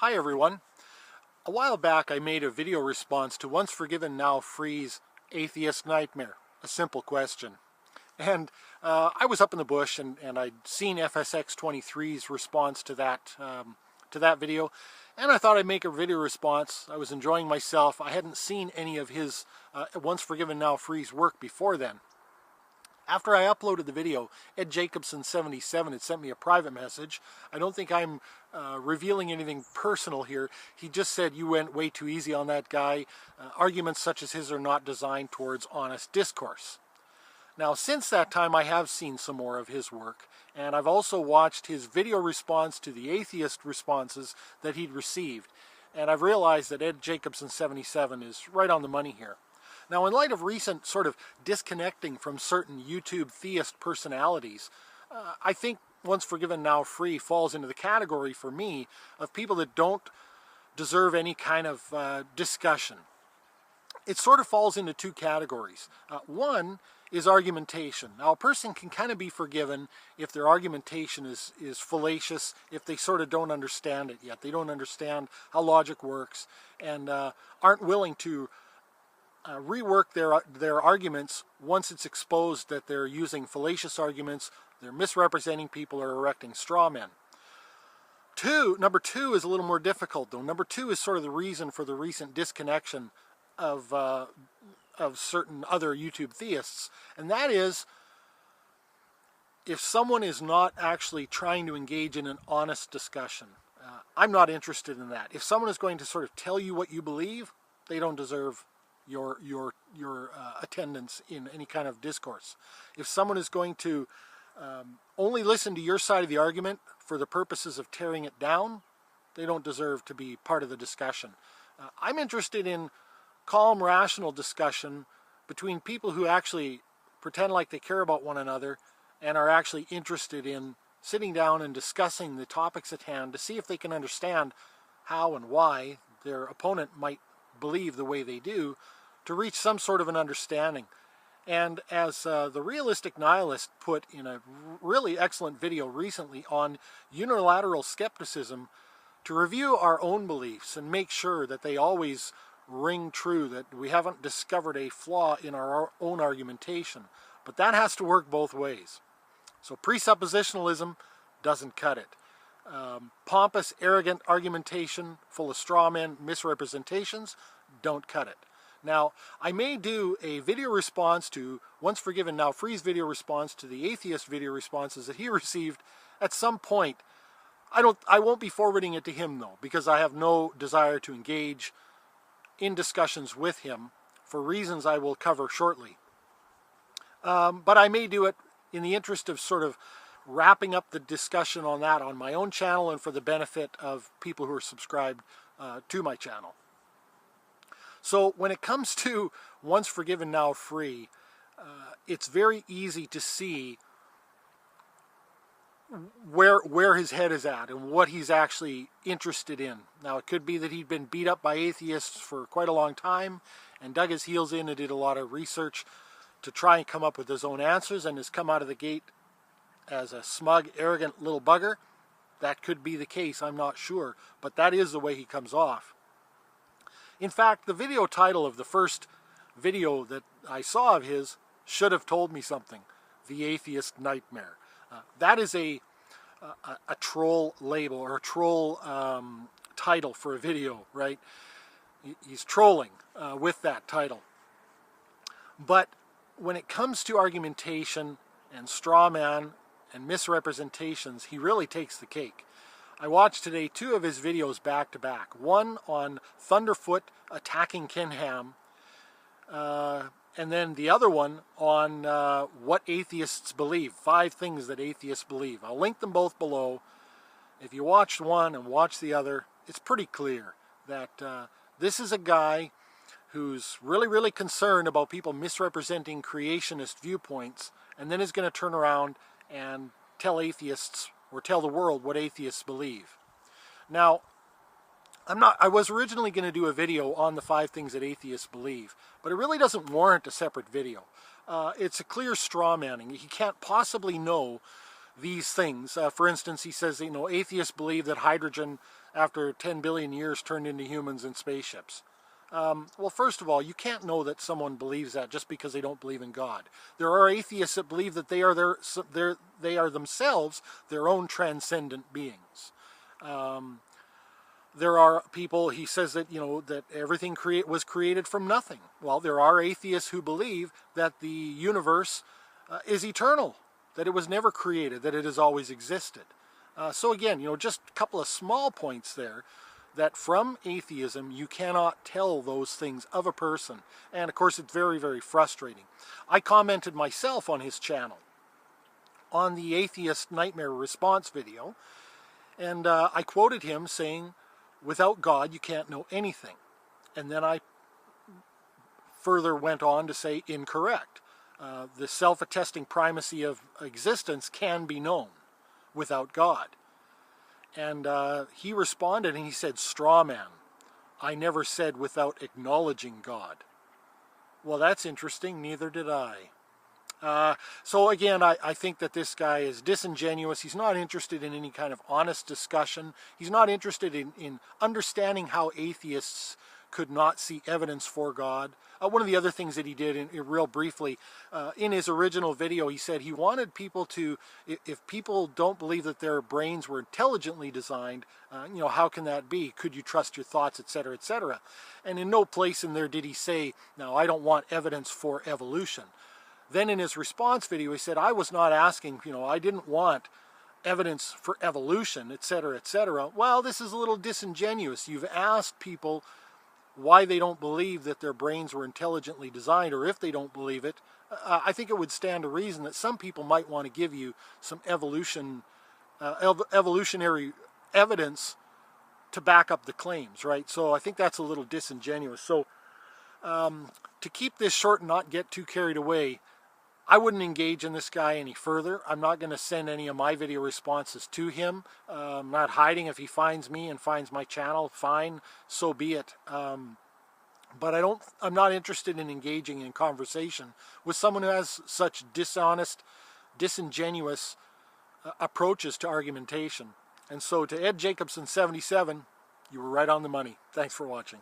Hi everyone. A while back I made a video response to Once Forgiven Now Free's Atheist Nightmare, a simple question. And I was up in the bush and I'd seen FSX23's response to that video, and I thought I'd make a video response. I was enjoying myself. I hadn't seen any of his Once Forgiven Now Free's work before then. After I uploaded the video, Ed Jacobson77 had sent me a private message. I don't think I'm revealing anything personal here. He just said, "You went way too easy on that guy. Arguments such as his are not designed towards honest discourse." Now, since that time, I have seen some more of his work, and I've also watched his video response to the atheist responses that he'd received. And I've realized that Ed Jacobson77 is right on the money here. Now, in light of recent sort of disconnecting from certain YouTube theist personalities, I think Once Forgiven Now Free falls into the category for me of people that don't deserve any kind of discussion. It sort of falls into two categories. One is argumentation. Now, a person can kind of be forgiven if their argumentation is fallacious, if they sort of don't understand it yet. They don't understand how logic works and aren't willing to rework their arguments once it's exposed that they're using fallacious arguments, they're misrepresenting people, or erecting straw men. Number two is a little more difficult, though. Number two is sort of the reason for the recent disconnection of certain other YouTube theists, and that is if someone is not actually trying to engage in an honest discussion. I'm not interested in that. If someone is going to sort of tell you what you believe, they don't deserve your attendance in any kind of discourse. If someone is going to only listen to your side of the argument for the purposes of tearing it down, they don't deserve to be part of the discussion. I'm interested in calm, rational discussion between people who actually pretend like they care about one another and are actually interested in sitting down and discussing the topics at hand to see if they can understand how and why their opponent might believe the way they do, to reach some sort of an understanding. And as the Realistic Nihilist put in a really excellent video recently on unilateral skepticism, to review our own beliefs and make sure that they always ring true, that we haven't discovered a flaw in our own argumentation. But that has to work both ways. So presuppositionalism doesn't cut it. Pompous, arrogant argumentation full of straw men, misrepresentations, don't cut it. Now, I may do a video response to Once Forgiven Now Free's video response to the atheist video responses that he received at some point. I won't be forwarding it to him, though, because I have no desire to engage in discussions with him for reasons I will cover shortly. But I may do it in the interest of sort of wrapping up the discussion on that on my own channel and for the benefit of people who are subscribed to my channel. So when it comes to Once Forgiven Now Free, it's very easy to see where his head is at and what he's actually interested in. Now, it could be that he'd been beat up by atheists for quite a long time and dug his heels in and did a lot of research to try and come up with his own answers and has come out of the gate as a smug, arrogant little bugger. That could be the case, I'm not sure, but that is the way he comes off. In fact, the video title of the first video that I saw of his should have told me something: The Atheist Nightmare. That is a troll label, or a troll title for a video, right? He's trolling with that title. But when it comes to argumentation and straw man and misrepresentations, he really takes the cake. I watched today 2 of his videos back to back. One on Thunderfoot attacking Ken Ham, and then the other one on what atheists believe, 5 things that atheists believe. I'll link them both below. If you watched one and watched the other, it's pretty clear that this is a guy who's really, really concerned about people misrepresenting creationist viewpoints, and then is going to turn around and tell atheists, or tell the world, what atheists believe. Now, I was originally going to do a video on the 5 things that atheists believe, but it really doesn't warrant a separate video. It's a clear straw manning. He can't possibly know these things. For instance, he says, you know, atheists believe that hydrogen after 10 billion years turned into humans in spaceships. Well, first of all, you can't know that someone believes that just because they don't believe in God. There are atheists that believe that they are themselves their own transcendent beings. There are people, he says that, you know, that everything was created from nothing. Well, there are atheists who believe that the universe is eternal, that it was never created, that it has always existed. So again, you know, just a couple of small points there, that from atheism you cannot tell those things of a person. And of course it's very, very frustrating. I commented myself on his channel on the Atheist Nightmare Response video, and I quoted him saying, without God you can't know anything. And then I further went on to say incorrect. The self-attesting primacy of existence can be known without God. And he responded and he said, straw man. I never said without acknowledging God. Well, that's interesting. Neither did I. So again, I think that this guy is disingenuous. He's not interested in any kind of honest discussion. He's not interested in understanding how atheists could not see evidence for God. One of the other things that he did, real briefly, in his original video, he said he wanted people to, if people don't believe that their brains were intelligently designed, you know, how can that be? Could you trust your thoughts, etc., etc.? And in no place in there did he say, no, I don't want evidence for evolution. Then in his response video, he said, I was not asking, you know, I didn't want evidence for evolution, etc., etc. Well, this is a little disingenuous. You've asked people why they don't believe that their brains were intelligently designed, or if they don't believe it. I think it would stand to reason that some people might want to give you some evolutionary evidence to back up the claims, right? So I think that's a little disingenuous. So to keep this short and not get too carried away, I wouldn't engage in this guy any further. I'm not going to send any of my video responses to him. I'm not hiding. If he finds me and finds my channel, fine, so be it. But I'm not interested in engaging in conversation with someone who has such dishonest, disingenuous approaches to argumentation. And so to Ed Jacobson 77, you were right on the money. Thanks for watching.